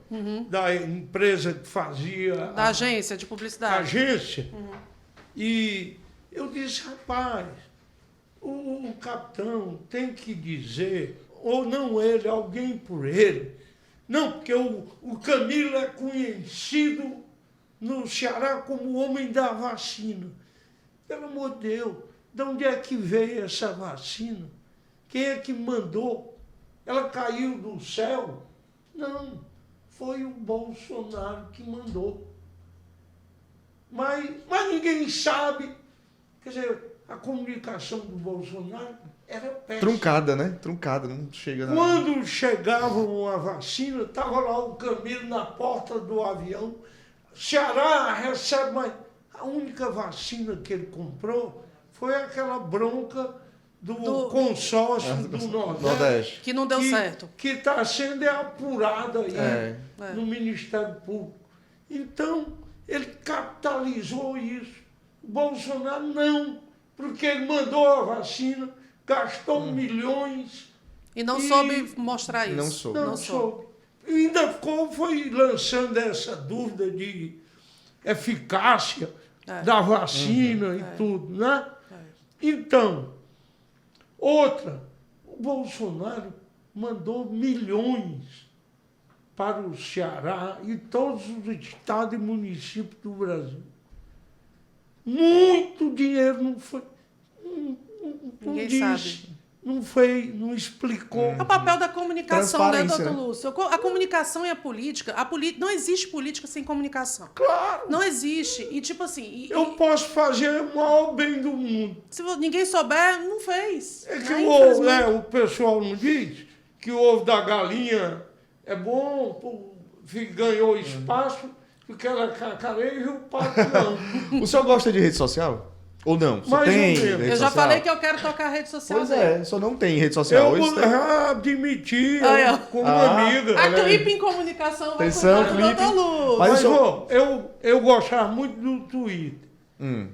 da empresa que fazia... Da agência de publicidade. Agência. E eu disse, rapaz, o capitão tem que dizer, ou não ele, alguém por ele. Não, porque o Camilo é conhecido no Ceará como o homem da vacina. Pelo amor de Deus, de onde é que veio essa vacina? Quem é que mandou? Ela caiu do céu? Não, foi o Bolsonaro que mandou. Mas ninguém sabe. Quer dizer, a comunicação do Bolsonaro era péssima. Truncada, né? Truncada, não chega nada. Quando chegava uma vacina, estava lá o Camilo na porta do avião. Ceará recebe, mas a única vacina que ele comprou foi aquela bronca do consórcio do Nordeste. Que não deu certo. Que está sendo apurada aí no Ministério Público. Então, ele capitalizou isso. O Bolsonaro não, porque ele mandou a vacina, gastou milhões. E não soube mostrar isso. Não soube. E ainda foi lançando essa dúvida de eficácia da vacina e tudo, né? Então, outra, o Bolsonaro mandou milhões para o Ceará e todos os estados e municípios do Brasil. Muito dinheiro não foi. Ninguém sabe. Não explicou. É o papel da comunicação, né, doutor né? Lúcio? A comunicação e a política. Não existe política sem comunicação. Claro. Não existe. E tipo assim... Eu posso fazer o maior bem do mundo. Se ninguém souber, não fez. É que o pessoal não diz que o ovo da galinha é bom, ganhou espaço, porque ela cacareja e o pato não. O senhor gosta de rede social? Ou não? Só Mais ou tem menos. rede Eu já social? falei que eu quero tocar a rede social Pois dele. é, só não tem rede social. Eu Hoje tem... já admiti Aí, ó. como Ah. amiga. A Olha aí. Clipe em Comunicação vai Atenção, cuidar do Clipe. Dr. Luz. Mas Mas, eu ó, eu gostava muito do Twitter.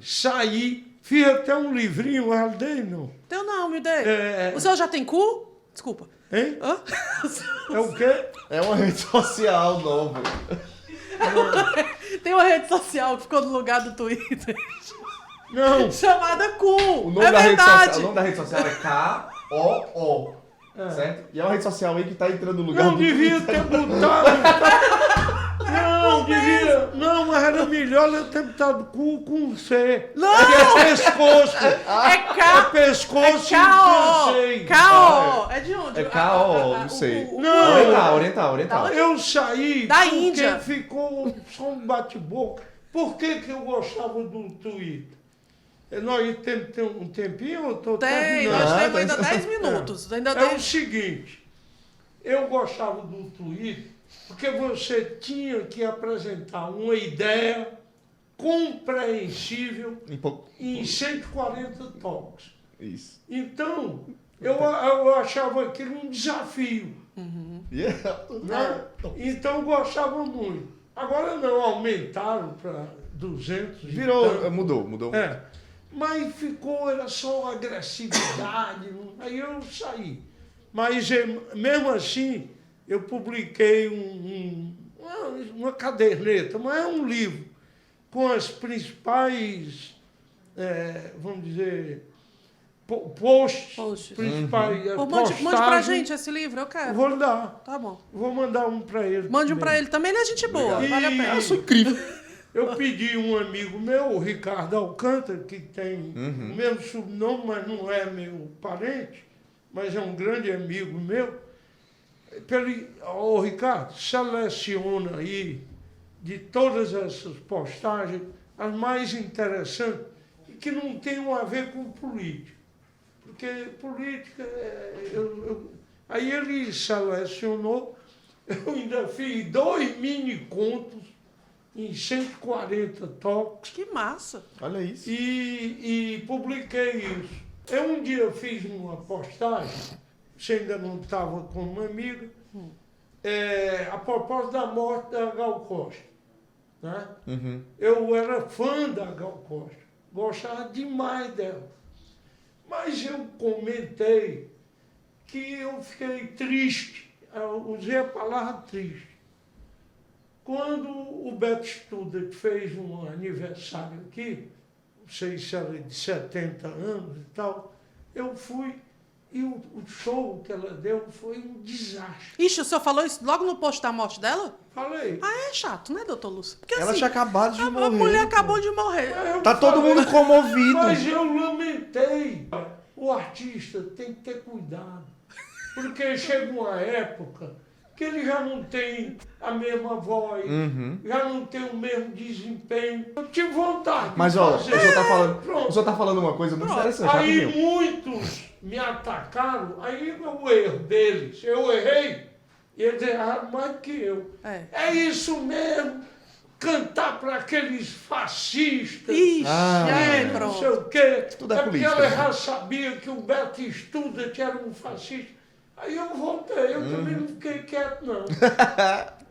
Saí, fiz até um livrinho, mas dei não. Teu não, me dê. É. O senhor já tem cu? Desculpa. Hein? Hã? É o quê? É uma rede social nova. Tem uma rede social que ficou no lugar do Twitter. Não. Chamada Cu. O nome, É da, rede verdade. social, o nome da rede social é KOO. Certo? E é uma rede social aí que tá entrando no lugar Não do devia Twitter. ter botado. Não, devia. Não, mas era melhor eu ter botado cu com C. Não! É pescoço. É É K. pescoço em K.O. francês. K.O. É de onde? É KO, não sei. Não. Oriental. Eu saí Da porque Índia. ficou só um bate-boca. Por que eu gostava do Twitter? Nós temos um tempinho ou estou Tem, terminando? nós Ah, temos tá. ainda 10 minutos. Ainda É tem... o seguinte, eu gostava do Twitter porque você tinha que apresentar uma ideia compreensível em 140 toques. Isso. Então, eu achava aquilo um desafio. Yeah. Né? Então, eu gostava muito. Agora não, aumentaram para 200. Virou, mudou. É. Mas ficou, era só agressividade. Aí eu saí. Mas mesmo assim, eu publiquei uma caderneta, mas é um livro, com as principais, vamos dizer, posts, principais Pô, mande pra postagens. gente esse livro, eu quero. Vou lhe dar. Tá bom. Vou mandar um para ele. Mande um também. pra ele também, ele é gente boa. Obrigado. Vale a pena. Eu sou incrível. Eu pedi um amigo meu, o Ricardo Alcântara, que tem o mesmo sobrenome, mas não é meu parente, mas é um grande amigo meu. Para ele, ô Ricardo, seleciona aí de todas essas postagens as mais interessantes e que não tenham a ver com política. Porque política, aí ele selecionou, eu ainda fiz 2 mini-contos em 140 toques Que massa. Olha isso. e publiquei isso. Eu um dia fiz uma postagem, você ainda não estava com uma amiga, a propósito da morte da Gal Costa. Né? Eu era fã da Gal Costa, gostava demais dela. Mas eu comentei que eu fiquei triste, eu usei a palavra triste. Quando o Beto Studart fez um aniversário aqui, não sei se era de 70 anos e tal, eu fui e o show que ela deu foi um desastre. Ixi, o senhor falou isso logo no post da morte dela? Falei. Ah, é chato, né, doutor Lúcio? Porque Ela assim, tinha acabado de a morrer. mulher acabou de morrer. Eu Tá todo falei, mundo comovido. Mas eu lamentei. O artista tem que ter cuidado. Porque chega uma época que ele já não tem a mesma voz, já não tem o mesmo desempenho. Eu tive vontade. Mas, de ó, fazer. o senhor tá falando uma coisa muito interessante. Aí rapidinho. muitos me atacaram, aí o erro deles. Eu errei, e eles erraram mais que eu. É isso mesmo, cantar para aqueles fascistas. Ixi, Ah, aí Não pronto. sei o quê. Tudo é porque política, ela né? já sabia que o Beto Studart era um fascista. Aí eu voltei, eu também não fiquei quieto, não.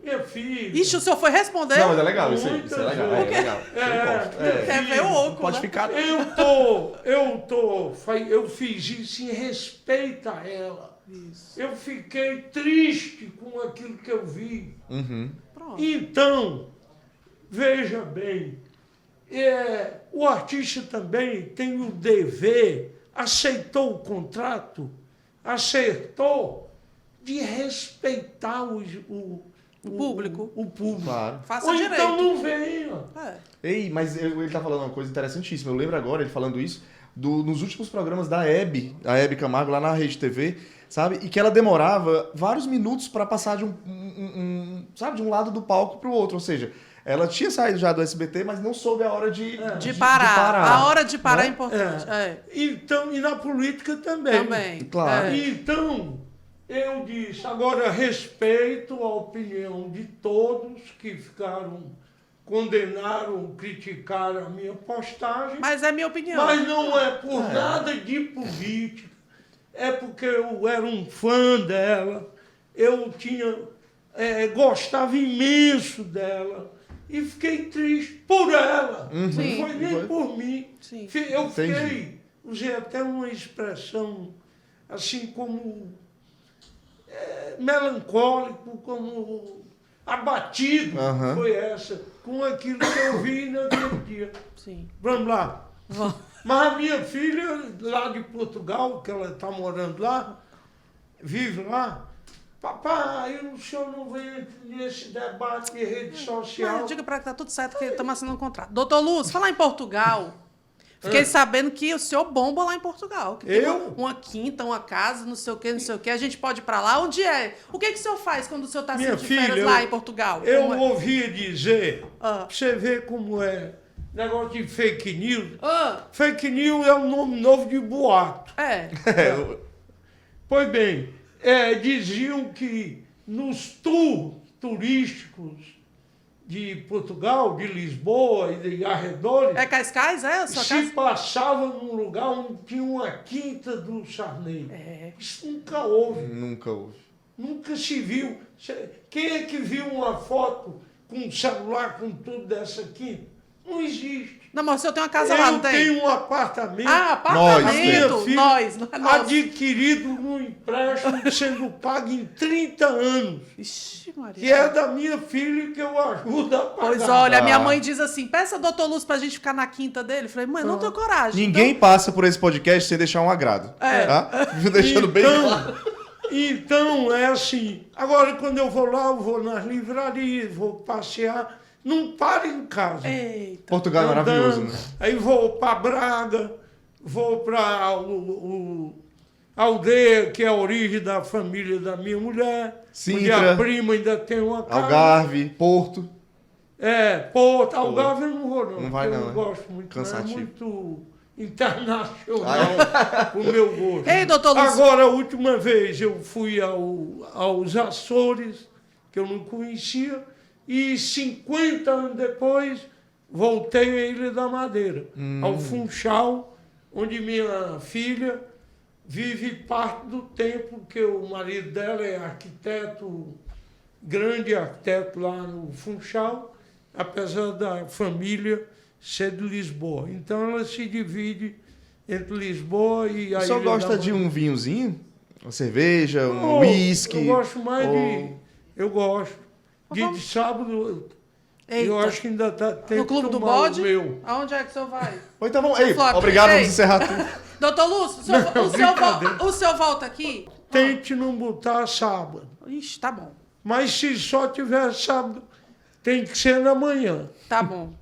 Minha filha. Ixi, o senhor foi responder? Não, mas é legal isso aí. Muitas Isso é legal. vezes. É legal. Quer ver o oco, Pode né? ficar. Eu fiz isso em respeito a ela. Isso. Eu fiquei triste com aquilo que eu vi. Pronto. Então, veja bem, o artista também tem o dever, aceitou o contrato, acertou de respeitar o público. O público. Claro. Faça Ou direito. então não venha. Ei, mas ele tá falando uma coisa interessantíssima. Eu lembro agora ele falando isso nos últimos programas da a Hebe Camargo, lá na Rede TV, sabe? E que ela demorava vários minutos para passar de de um lado do palco pro outro. Ou seja, ela tinha saído já do SBT, mas não soube a hora de parar. A hora de parar né? é importante. Então, e na política também. Também. Claro. Então, eu disse, agora respeito a opinião de todos que ficaram condenaram, criticaram a minha postagem. Mas é minha opinião. Mas não é por nada de política. É porque eu era um fã dela. Eu gostava imenso dela. E fiquei triste por ela. Não foi nem por mim. Sim. Eu usei até uma expressão assim como melancólico, como abatido, foi essa, com aquilo que eu vi naquele dia. Sim. Vamos lá. Mas a minha filha, lá de Portugal, que ela está morando lá, vive lá, papai, o senhor não vem nesse debate de rede social. Diga para que tá tudo certo, que estamos assinando um contrato. Doutor Lúcio, falar em Portugal. Fiquei sabendo que o senhor bomba lá em Portugal. Que tem uma quinta, uma casa, não sei o quê, não sei o quê. A gente pode ir para lá. Onde é? O que o senhor faz quando o senhor está sendo de férias lá em Portugal? Eu ouvia dizer, pra você ver como é, negócio de fake news. Fake news é um nome novo de boato. Pois bem, diziam que nos tours turísticos de Portugal, de Lisboa e de arredores... É Cascais, a sua casa? Se passava num lugar onde tinha uma quinta do Sarney. Isso nunca houve. Nunca houve. Nunca se viu. Quem é que viu uma foto com um celular com tudo dessa quinta? Não existe. Não, mas o senhor tem uma casa lá, não tem? Eu tenho um apartamento. Apartamento. Nós. Adquirido num empréstimo sendo pago em 30 anos. Ixi, Maria. Que é da minha filha que eu ajudo a pagar. Pois olha, minha mãe diz assim, peça ao doutor Lúcio pra gente ficar na quinta dele. Eu falei, mãe, não tenho coragem. Ninguém passa por esse podcast sem deixar um agrado. Tá? Deixando bem claro. Então, é assim. Agora, quando eu vou lá, eu vou nas livrarias, vou passear. Não paro em casa. Eita. Portugal é maravilhoso, né? Aí vou para Braga, vou para a aldeia, que é a origem da família da minha mulher. Sintra. Onde a prima ainda tem uma casa. Algarve, Porto. Porto. Algarve eu não vou, não. Não vai, não. Eu não gosto muito. Cansativo. É muito internacional o meu gosto. Ei, doutor Lúcio. Agora, a última vez eu fui aos Açores, que eu não conhecia, e 50 anos depois voltei à Ilha da Madeira, ao Funchal, onde minha filha vive parte do tempo, que o marido dela é arquiteto, grande arquiteto lá no Funchal, apesar da família ser de Lisboa. Então ela se divide entre Lisboa e a Ilha da Madeira. O senhor gosta de um vinhozinho? Uma cerveja, um uísque? Eu gosto mais Eu gosto. Dia de sábado, eu acho que ainda tem no que Clube do tomar Bode? o meu. Aonde é que o senhor vai? Ou então vamos... obrigado, vamos encerrar tudo. Doutor Lúcio, o senhor volta aqui? Tente não botar sábado. Ixi, tá bom. Mas se só tiver sábado, tem que ser na manhã. Tá bom,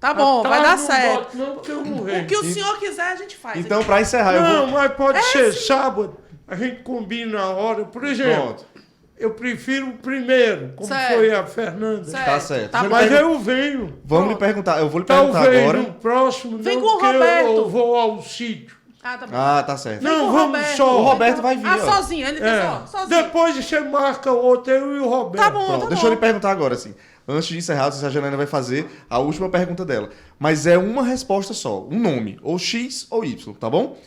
vai dar certo. Boto, não, porque eu não venho. O que o senhor quiser, a gente faz. Então, para encerrar, Não, mas pode ser sábado. A gente combina a hora. Por exemplo, eu prefiro o primeiro, como foi a Fernanda. Tá certo. Mas eu venho. Vamos lhe perguntar, eu vou lhe perguntar Talvez agora. no próximo, Vem não, com o porque Roberto. eu vou ao sítio. Tá bom. Tá certo. Não, vamos só. O Roberto vai vir. Sozinho, ele tá sozinho. Depois você marca o outro, eu e o Roberto. Tá bom, Pronto, deixa eu lhe perguntar agora, assim. Antes de encerrar, a Janaína vai fazer a última pergunta dela. Mas é uma resposta só, um nome, ou X ou Y, tá bom?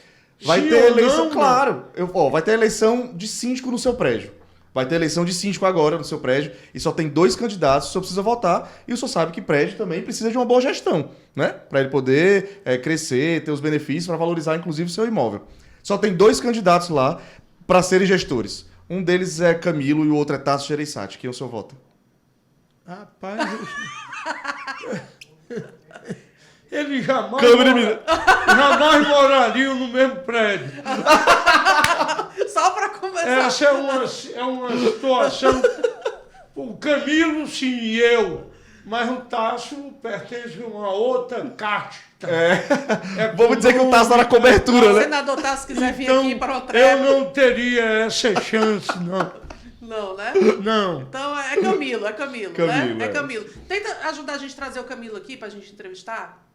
Vai Sim ter ou eleição, não, claro. Vai ter eleição de síndico no seu prédio. Vai ter eleição de síndico agora no seu prédio e só tem 2 candidatos, o senhor precisa votar e o senhor sabe que prédio também precisa de uma boa gestão, né? Para ele poder crescer, ter os benefícios, para valorizar inclusive o seu imóvel. Só tem 2 candidatos lá para serem gestores. Um deles é Camilo e o outro é Tasso Gereissati. Quem o senhor vota? Rapaz, ele jamais morariam no mesmo prédio. Só para começar. Essa é uma situação. O Camilo, sim, e eu. Mas o Tasso pertence a uma outra casta. Vamos dizer que o Tasso está na cobertura, né? Se o senador Tasso quiser vir Então, aqui para o eu trevo. não teria essa chance, não. Não, né? Não. Então é Camilo, né? Camilo, É Camilo. Tenta ajudar a gente a trazer o Camilo aqui para a gente entrevistar.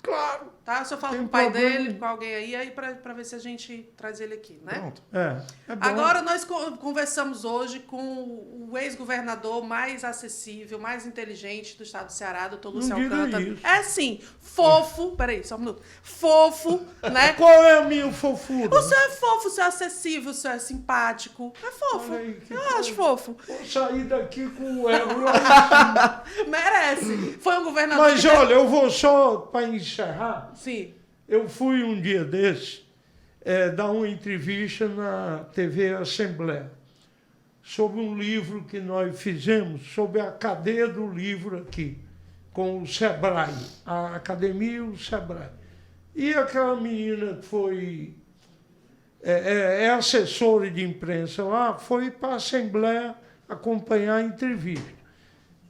Claro. Tá? O senhor fala Tem com o pai problema. dele, com alguém aí para ver se a gente traz ele aqui, né? Pronto. É bom. Agora nós conversamos hoje com o ex-governador mais acessível, mais inteligente do estado do Ceará, doutor Não Lúcio diga Alcântara. isso. É sim, fofo, peraí, só um minuto. Fofo, né? Qual é a minha fofura? O senhor é fofo, o senhor é acessível, o senhor é simpático. É fofo. Olha aí, que Eu coisa. acho fofo. Vou sair daqui com o ego lá em cima. Merece. Foi um governador Mas que... olha, eu vou só, para encerrar, Sim. eu fui um dia desses dar uma entrevista na TV Assembleia sobre um livro que nós fizemos, sobre a cadeia do livro aqui, com o Sebrae, a Academia e o Sebrae. E aquela menina que foi assessora de imprensa lá, foi para a Assembleia acompanhar a entrevista.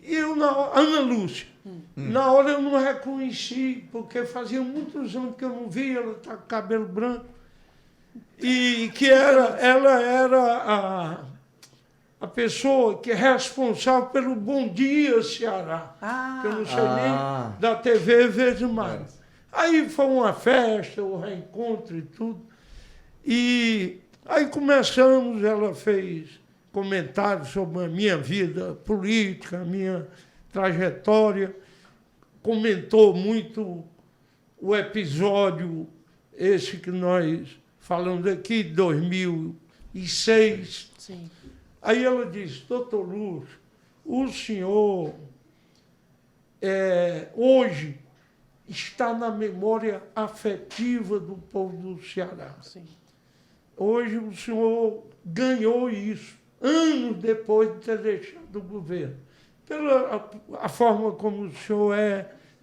E eu, Ana Lúcia, na hora eu não reconheci, porque fazia muitos anos que eu não via, ela está com cabelo branco. E que ela era a pessoa que é responsável pelo Bom Dia Ceará. Que eu não sei nem da TV Verde Mar. Aí foi uma festa, o reencontro e tudo. E aí começamos, ela fez comentários sobre a minha vida política, a minha trajetória, comentou muito o episódio, esse que nós falamos aqui, 2006. Sim. Aí ela disse, doutor Lúcio, o senhor hoje está na memória afetiva do povo do Ceará. Sim. Hoje o senhor ganhou isso, anos depois de ter deixado o governo. Pela a forma como o senhor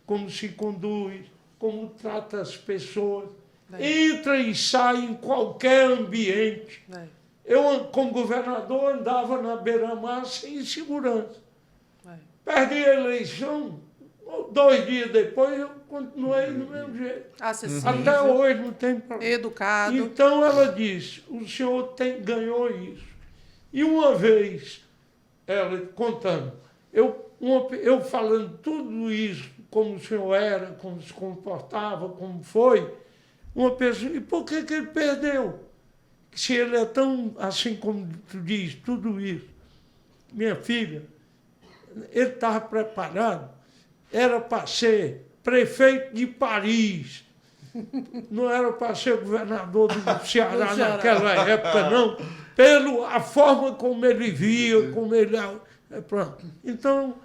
como se conduz, como trata as pessoas, entra e sai em qualquer ambiente. Eu, como governador, andava na beira-mar sem segurança. Perdi a eleição, 2 dias depois eu continuei do mesmo jeito. Acessível. Até hoje não tem problema. Educado. Então ela disse, o senhor ganhou isso. E uma vez, ela contando, eu falando tudo isso, como o senhor era, como se comportava, como foi, uma pessoa, e por que ele perdeu? Se ele é tão, assim como tu diz, tudo isso. Minha filha, ele estava preparado, era para ser prefeito de Paris, não era para ser governador do Ceará naquela época, não, pela forma como ele via, como ele... Pronto. Então,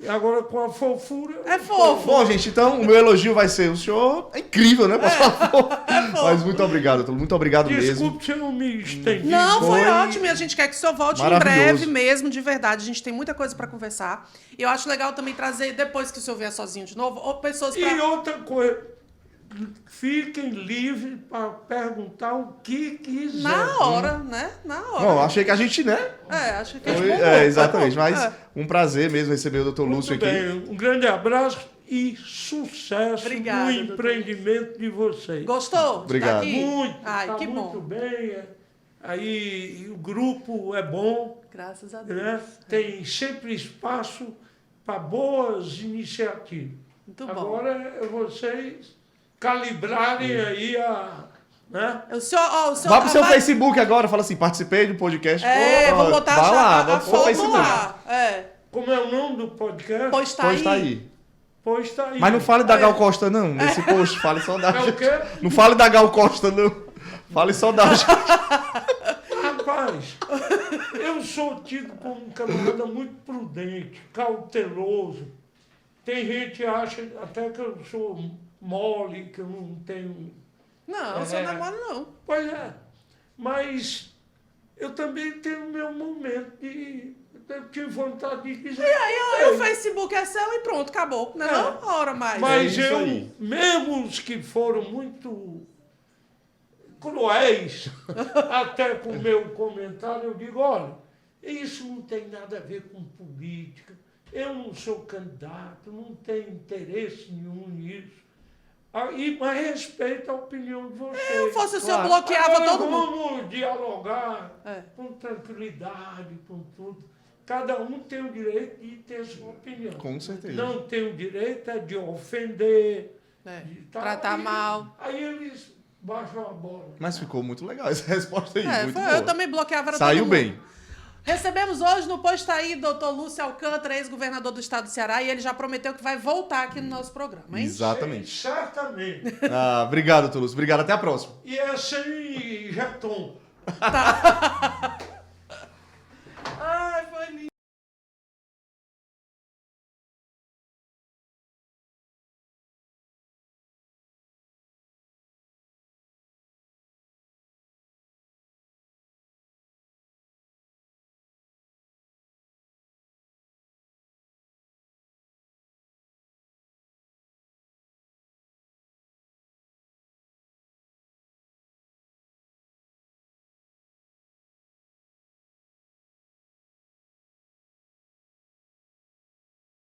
agora com a fofura... É fofo. Bom, gente, então o meu elogio vai ser, o senhor é incrível, né? Posso falar fofo? Mas muito obrigado, doutor, muito obrigado mesmo. Desculpe se eu não me estendi. Não, foi Foi ótimo. E a gente quer que o senhor volte em maravilhoso. breve mesmo, de verdade. A gente tem muita coisa para conversar. E eu acho legal também trazer, depois que o senhor vier sozinho de novo, ou pessoas E para... outra coisa, fiquem livres para perguntar o que quiser. Na hora, né? Na hora. Bom, achei que a gente, né? Acho que a gente Foi, bombou. exatamente, mas É. um prazer mesmo receber o doutor Muito Lúcio aqui. bem, um grande abraço e sucesso Obrigada, no doutor. empreendimento de vocês. Gostou? de Obrigado. estar aqui? Muito, Ai, tá que muito bom. bem. Aí o grupo é bom, Graças a Deus. né? Tem sempre espaço para boas iniciativas. Muito bom. Agora é vocês calibrarem aí né? O senhor Vá pro seu vai- Facebook agora, fala assim, participei do podcast. Pô, vou botar vai lá, a bota pro foto Facebook. lá. Como é o nome do podcast? Pois tá Pois aí. tá aí. Pois tá aí. Mas não fale da Gal Costa, não, nesse post, fale só da É o quê? Não fale da Gal Costa, não. Fale só da Rapaz, eu sou tido como um camarada muito prudente, cauteloso. Tem gente que acha até que eu sou mole, que eu não tenho... Não, o senhor não é mole, não. Pois é, mas eu também tenho o meu momento de... Eu tive vontade de dizer... E aí, o Facebook é seu e pronto, acabou. Não é não? A hora mais. Mas É isso aí. mesmo os que foram muito cruéis, até com o meu comentário, eu digo, olha, isso não tem nada a ver com política, eu não sou candidato, não tenho interesse nenhum nisso. Mas respeito a opinião de vocês. Se eu fosse o senhor, Claro. bloqueava Agora todo mundo. vamos dialogar É. com tranquilidade, com tudo. Cada um tem o direito de ter sua opinião. Com certeza. Não tem o direito de ofender, Tratar mal. Aí eles baixam a bola. Mas ficou muito legal essa resposta aí, muito Eu boa. também bloqueava todo Saiu mundo. bem. Recebemos hoje no Posto Aí doutor Lúcio Alcântara, ex-governador do estado do Ceará, e ele já prometeu que vai voltar aqui no nosso programa, hein? Exatamente. Certamente. Obrigado, Toulouse. Obrigado, até a próxima. E é sem jeton.